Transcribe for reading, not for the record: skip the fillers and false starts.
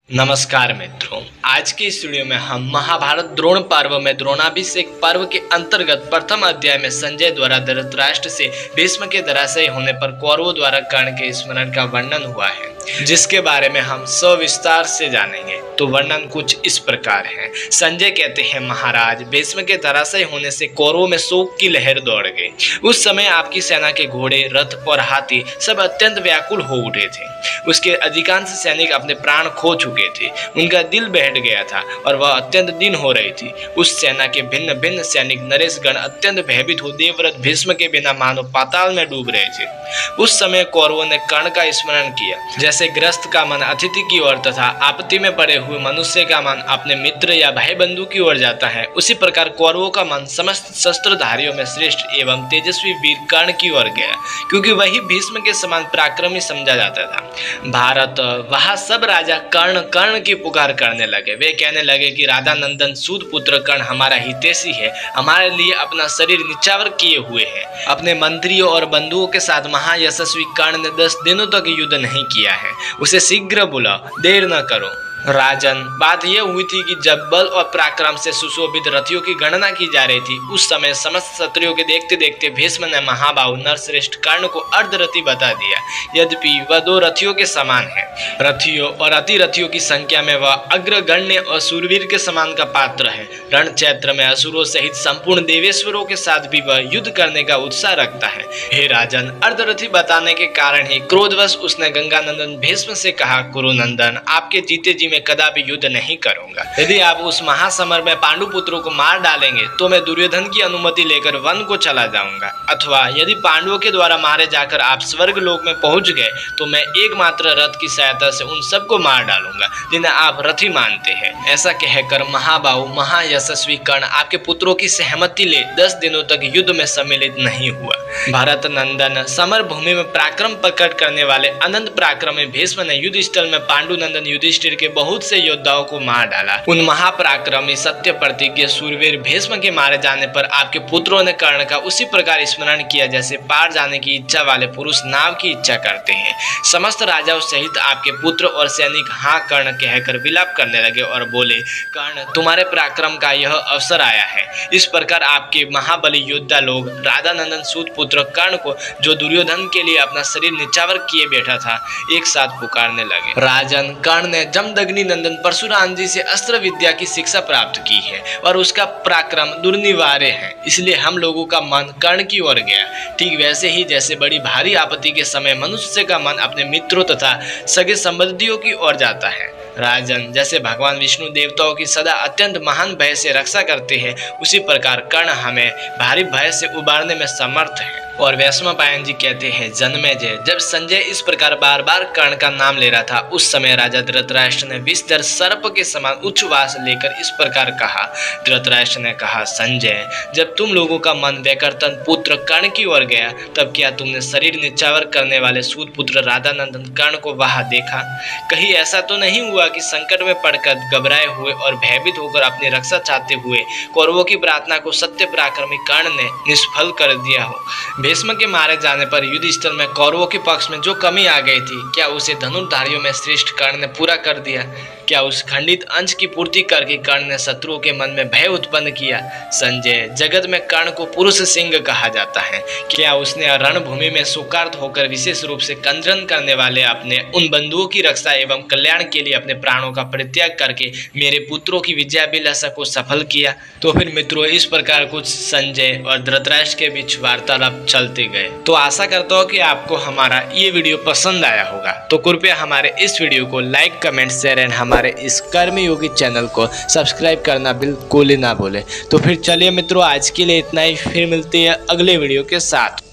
नमस्कार मित्रों, आज की इस वीडियो में हम महाभारत द्रोण पर्व में द्रोणाभिषेक पर्व के अंतर्गत प्रथम अध्याय में संजय द्वारा धृतराष्ट्र से भीष्म के धराशायी होने पर कौरवों द्वारा कर्ण के स्मरण का वर्णन हुआ है, जिसके बारे में हम सविस्तार से जानेंगे। तो वर्णन कुछ इस प्रकार है। संजय कहते हैं, महाराज, भीष्म के धराशायी होने से कौरवों में शोक की लहर दौड़ गई। उस समय आपकी सेना के घोड़े, रथ और हाथी सब अत्यंत व्याकुल हो उठे थे। उसके अधिकांश सैनिक अपने प्राण खो चुके थे। उनका दिल बैठ गया था और वह अत्यंत दिन हो रही थी। उस सेना के भिन्न भिन्न सैनिक नरेशगण अत्यंत भयभीत हो देवव्रत भीष्म के बिना मानो पाताल में डूब रहे थे। उस समय कौरवों ने कर्ण का स्मरण किया। जैसे ग्रस्त का मन अतिथि की ओर तथा आपत्ति में पड़े हुए मनुष्य का मन अपने मित्र या भाई बंधु की ओर जाता है, उसी प्रकार कौरवों का मन समस्त शस्त्रधारियों में श्रेष्ठ एवं तेजस्वी वीर कर्ण की ओर गया, क्योंकि वही भीष्म के समान पराक्रमी समझा जाता था। भारत वहां सब राजा कर्ण कर्ण की पुकार करने लगे। वे कहने लगे कि राधा नंदन सूत पुत्र कर्ण हमारा हितैषी है, हमारे लिए अपना शरीर निछावर किए हुए है। अपने मंत्रियों और बंधुओं के साथ महायशस्वी कर्ण ने 10 दिनों तक युद्ध नहीं किया है। उसे शीघ्र बुलाओ, देर न करो। राजन, बात यह हुई थी कि जब बल और पराक्रम से सुशोभित रथियों की गणना की जा रही थी, उस समय समस्त क्षत्रियों के देखते देखते भीष्म ने महाबाहु नरश्रेष्ठ कर्ण को अर्धरथी बता दिया। यद्यपि वह 2 रथियों के समान है। रथियों और अतिरथियों की संख्या में वह अग्रगण्य और सूरवीर के समान का पात्र है। रण क्षेत्र में असुरों सहित संपूर्ण देवेश्वरों के साथ भी वह युद्ध करने का उत्साह रखता है। हे राजन, अर्धरथी बताने के कारण ही क्रोधवश उसने गंगानंदन भीष्म से कहा, कुरुनंदन, आपके जीते जी कदापि युद्ध नहीं करूंगा। यदि आप उस महासमर में पांडु पुत्रों को मार डालेंगे तो मैं दुर्योधन की अनुमति लेकर वन को चला जाऊंगा, अथवा यदि पांडवों के द्वारा मारे जाकर आप स्वर्ग लोक में पहुंच गए तो मैं एकमात्र रथ की सहायता से उन सबको मार डालूंगा जिन्हें आप रथी मानते हैं। ऐसा कहकर महाबाहु महायशस्वी कर्ण आपके पुत्रों की सहमति ले 10 दिनों तक युद्ध में सम्मिलित नहीं हुआ। भरत नंदन, समर भूमि में पराक्रम प्रकट करने वाले अनंत पराक्रमी भीष्म ने युद्ध स्थल में पांडु नंदन युधिष्ठिर के बहुत से योद्धाओं को मार डाला। उन महापराक्रमी सत्य प्रतिज्ञ सूरवीर भीष्म के मारे जाने पर आपके पुत्रों ने कर्ण का उसी प्रकार स्मरण किया जैसे पार जाने की इच्छा वाले पुरुष नाव की इच्छा करते हैं। समस्त राजाओं सहित आपके पुत्र और सैनिक हाँ कर्ण कहकर विलाप करने लगे और बोले, कर्ण, तुम्हारे पराक्रम का यह अवसर आया है। इस प्रकार आपके महाबली योद्धा लोग राधा नंदन सूत पुत्र कर्ण को, जो दुर्योधन के लिए अपना शरीर निछावर किए बैठा था, एक साथ पुकारने लगे। राजन, कर्ण ने जमदग्नि नंदन परशुराम जी से अस्त्र विद्या की शिक्षा प्राप्त की है और उसका पराक्रम दुर्निवार्य है, इसलिए हम लोगों का मन कर्ण की ओर गया। ठीक वैसे ही जैसे बड़ी भारी आपत्ति के समय मनुष्य का मन अपने मित्रों तथा सगे संबंधियों की ओर जाता है। राजन, जैसे भगवान विष्णु देवताओं की सदा अत्यंत महान भय से रक्षा करते हैं, उसी प्रकार कर्ण हमें भारी भय से उबारने में समर्थ है। और वैश्वपायन जी कहते हैं, जन्मेजय, जब संजय इस प्रकार बार बार कर्ण का नाम ले रहा था, उस समय राजा धृतराष्ट्र ने विषधर सर्प के समान उच्छ्वास लेकर इस प्रकार कहा। धृतराष्ट्र ने कहा, संजय, जब तुम लोगों का मन वैकर्तन पुत्र कर्ण की ओर गया, तब क्या तुमने शरीर निछावर करने वाले सूत पुत्र राधा नंदन कर्ण को वहां देखा? कहीं ऐसा तो नहीं हुआ कि संकट में पड़कर घबराए हुए और भयभीत होकर अपनी रक्षा चाहते हुए कौरवों की प्रार्थना को सत्य पराक्रमी कर्ण ने निष्फल कर दिया हो? भीष्म के मारे जाने पर युद्ध स्थल में कौरवों के पक्ष में जो कमी आ गई थी, क्या उसे धनुर्धारियों में श्रेष्ठ कर्ण ने पूरा कर दिया? क्या उस खंडित अंश की पूर्ति करके कर्ण ने शत्रुओं के मन में भय उत्पन्न किया? संजय, जगत में कर्ण को पुरुष सिंह कहा जाता है। क्या उसने रणभूमि में शोकार्त होकर विशेष रूप से कंजन करने वाले अपने उन बंधुओं की रक्षा एवं कल्याण के लिए अपने प्राणों का परित्याग करके मेरे पुत्रों की विजयाभिलाषा को सफल किया? तो फिर मित्रों, इस प्रकार कुछ संजय और धृतराष्ट्र के बीच वार्तालाप चलते गए। तो आशा करता हूँ कि आपको हमारा ये वीडियो पसंद आया होगा। तो कृपया हमारे इस वीडियो को लाइक, कमेंट, शेयर एंड हमारे इस कर्मयोगी चैनल को सब्सक्राइब करना बिल्कुल ही ना भूले। तो फिर चलिए मित्रों, आज के लिए इतना ही। फिर मिलते हैं अगले वीडियो के साथ।